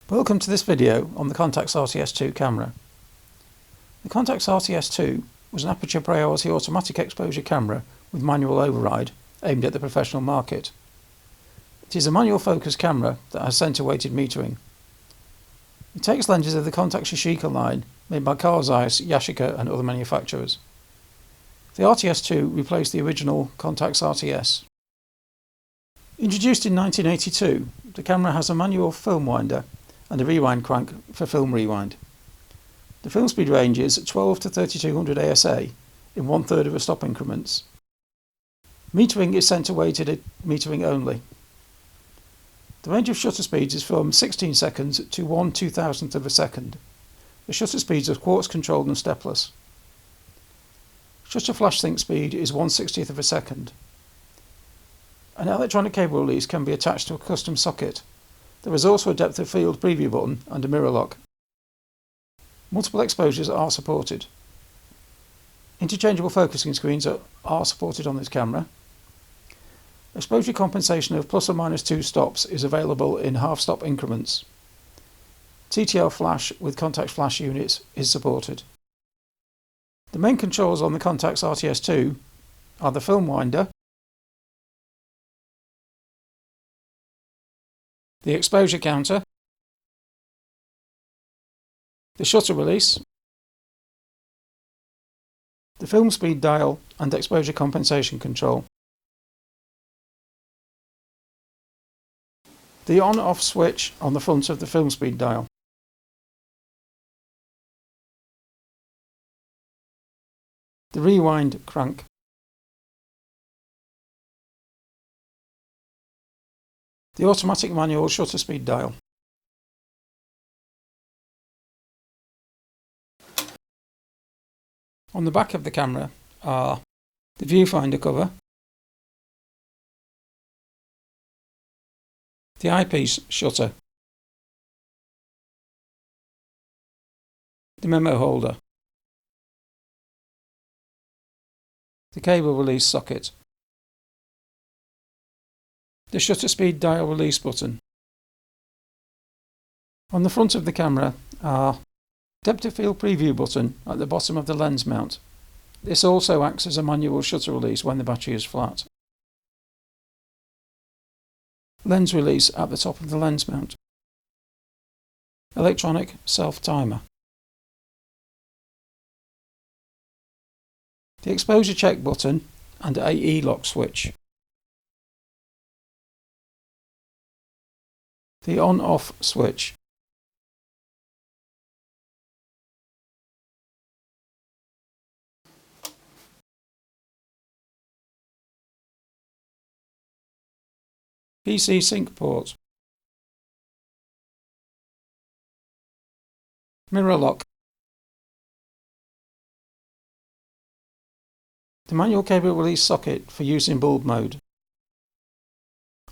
Welcome to this video on the Contax RTS2 camera. The Contax RTS2 was an aperture priority automatic exposure camera with manual override aimed at the professional market. It is a manual focus camera that has centre weighted metering. It takes lenses of the Contax Yashica line made by Carl Zeiss, Yashica and other manufacturers. The RTS2 replaced the original Contax RTS. Introduced in 1982, the camera has a manual film winder and a rewind crank for film rewind. The film speed range is 12 to 3200 ASA in 1/3 of a stop increments. Metering is centre weighted metering only. The range of shutter speeds is from 16 seconds to 1/2000th of a second. The shutter speeds are quartz controlled and stepless. Shutter flash sync speed is 1/60th of a second. An electronic cable release can be attached to a custom socket. There is also a depth of field preview button and a mirror lock. Multiple exposures are supported. Interchangeable focusing screens are supported on this camera. Exposure compensation of plus or minus 2 stops is available in half-stop increments. TTL flash with Contax flash units is supported. The main controls on the Contax RTS2 are the film winder, the exposure counter, the shutter release, the film speed dial and exposure compensation control, the on-off switch on the front of the film speed dial, the rewind crank, the automatic manual shutter speed dial. On the back of the camera are the viewfinder cover, the eyepiece shutter, the memo holder, the cable release socket, the shutter speed dial release button. On the front of the camera are depth of field preview button at the bottom of the lens mount. This also acts as a manual shutter release when the battery is flat. Lens release at the top of the lens mount. Electronic self-timer. The exposure check button and a E-lock switch. The on-off switch. PC sync port. Mirror lock. The manual cable release socket for use in bulb mode.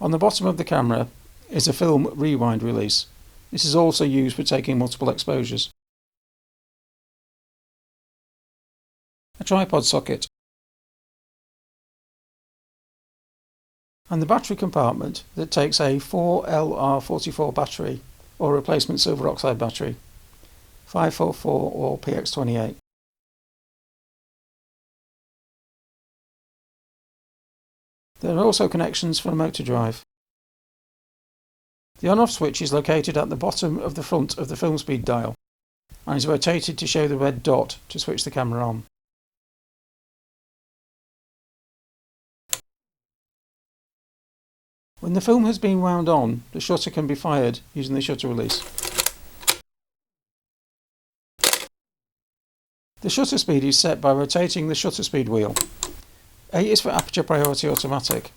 On the bottom of the camera is a film rewind release. This is also used for taking multiple exposures. A tripod socket. And the battery compartment that takes a 4LR44 battery or replacement silver oxide battery, 544 or PX28. There are also connections for a motor drive. The on-off switch is located at the bottom of the front of the film speed dial and is rotated to show the red dot to switch the camera on. When the film has been wound on, the shutter can be fired using the shutter release. The shutter speed is set by rotating the shutter speed wheel. A is for aperture priority automatic.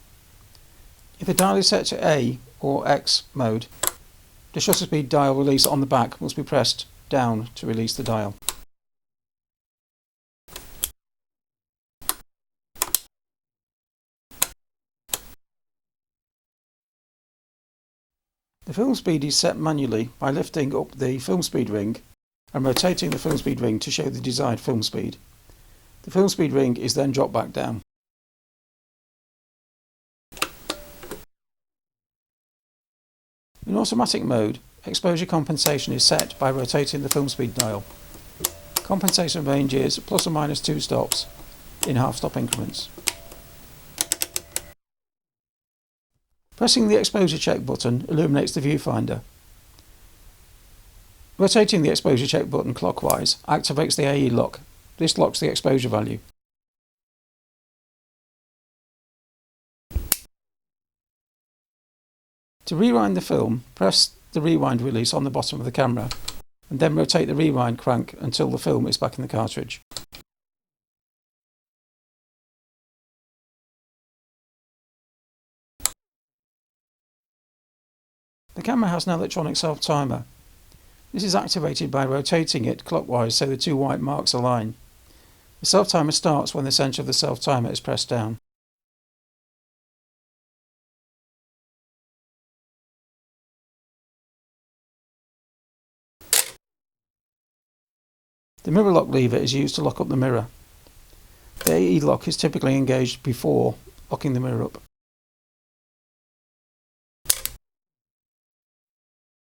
If the dial is set to A or X mode, the shutter speed dial release on the back must be pressed down to release the dial. The film speed is set manually by lifting up the film speed ring and rotating the film speed ring to show the desired film speed. The film speed ring is then dropped back down. In automatic mode, exposure compensation is set by rotating the film speed dial. Compensation range is plus or minus 2 stops in half-stop increments. Pressing the exposure check button illuminates the viewfinder. Rotating the exposure check button clockwise activates the AE lock. This locks the exposure value. To rewind the film, press the rewind release on the bottom of the camera and then rotate the rewind crank until the film is back in the cartridge. The camera has an electronic self-timer. This is activated by rotating it clockwise so the two white marks align. The self-timer starts when the centre of the self-timer is pressed down. The mirror lock lever is used to lock up the mirror. The AE lock is typically engaged before locking the mirror up.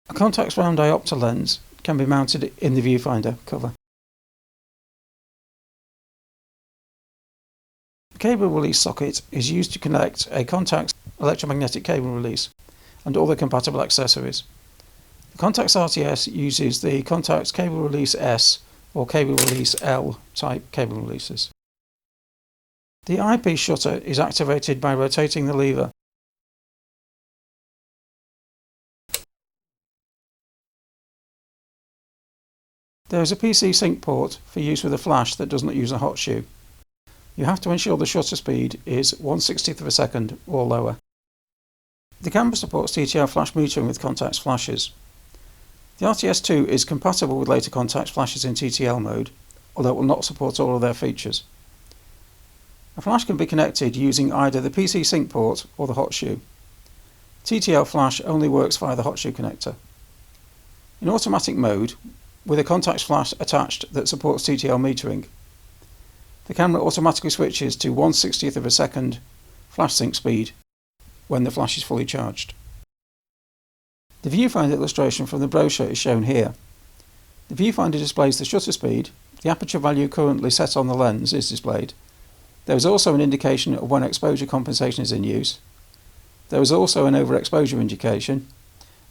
A Contax round diopter lens can be mounted in the viewfinder cover. The cable release socket is used to connect a Contax electromagnetic cable release and other compatible accessories. The Contax RTS uses the Contax cable release S or cable release L type cable releases. The eyepiece shutter is activated by rotating the lever. There is a PC sync port for use with a flash that does not use a hot shoe. You have to ensure the shutter speed is 1/60th of a second or lower. The camera supports TTL flash metering with Contax flashes. The RTS2 is compatible with later Contax flashes in TTL mode, although it will not support all of their features. A flash can be connected using either the PC sync port or the hot shoe. TTL flash only works via the hot shoe connector. In automatic mode, with a Contax flash attached that supports TTL metering, the camera automatically switches to 1/60th of a second flash sync speed when the flash is fully charged. The viewfinder illustration from the brochure is shown here. The viewfinder displays the shutter speed, the aperture value currently set on the lens is displayed. There is also an indication of when exposure compensation is in use. There is also an overexposure indication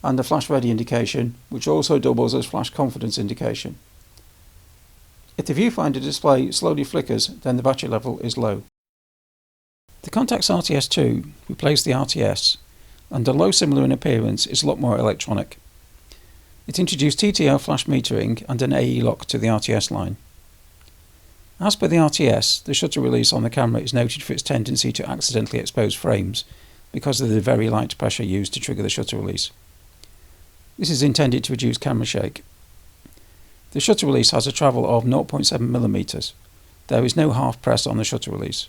and a flash ready indication, which also doubles as flash confidence indication. If the viewfinder display slowly flickers, then the battery level is low. The Contax RTS2 replaced the RTS, and although similar in appearance, is a lot more electronic. It introduced TTL flash metering and an AE lock to the RTS line. As per the RTS, the shutter release on the camera is noted for its tendency to accidentally expose frames because of the very light pressure used to trigger the shutter release. This is intended to reduce camera shake. The shutter release has a travel of 0.7 mm. There is no half press on the shutter release.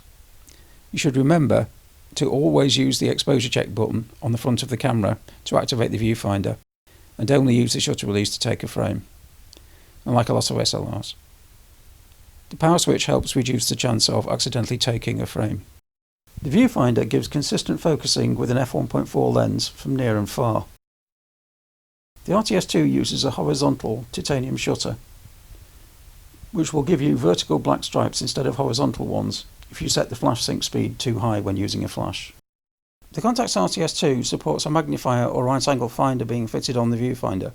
You should remember to always use the exposure check button on the front of the camera to activate the viewfinder, and only use the shutter release to take a frame, unlike a lot of SLRs. The power switch helps reduce the chance of accidentally taking a frame. The viewfinder gives consistent focusing with an f1.4 lens from near and far. The RTS2 uses a horizontal titanium shutter, which will give you vertical black stripes instead of horizontal ones if you set the flash sync speed too high when using a flash. The Contax RTS2 supports a magnifier or right angle finder being fitted on the viewfinder.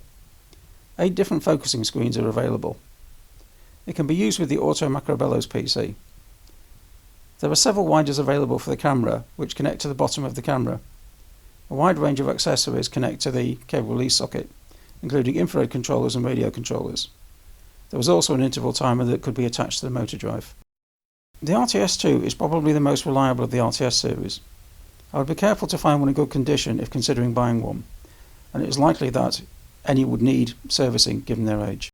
8 different focusing screens are available. It can be used with the Auto Macro Bellows PC. There are several winders available for the camera which connect to the bottom of the camera. A wide range of accessories connect to the cable release socket, including infrared controllers and radio controllers. There was also an interval timer that could be attached to the motor drive. The RTS2 is probably the most reliable of the RTS series. I would be careful to find one in good condition if considering buying one, and it is likely that any would need servicing given their age.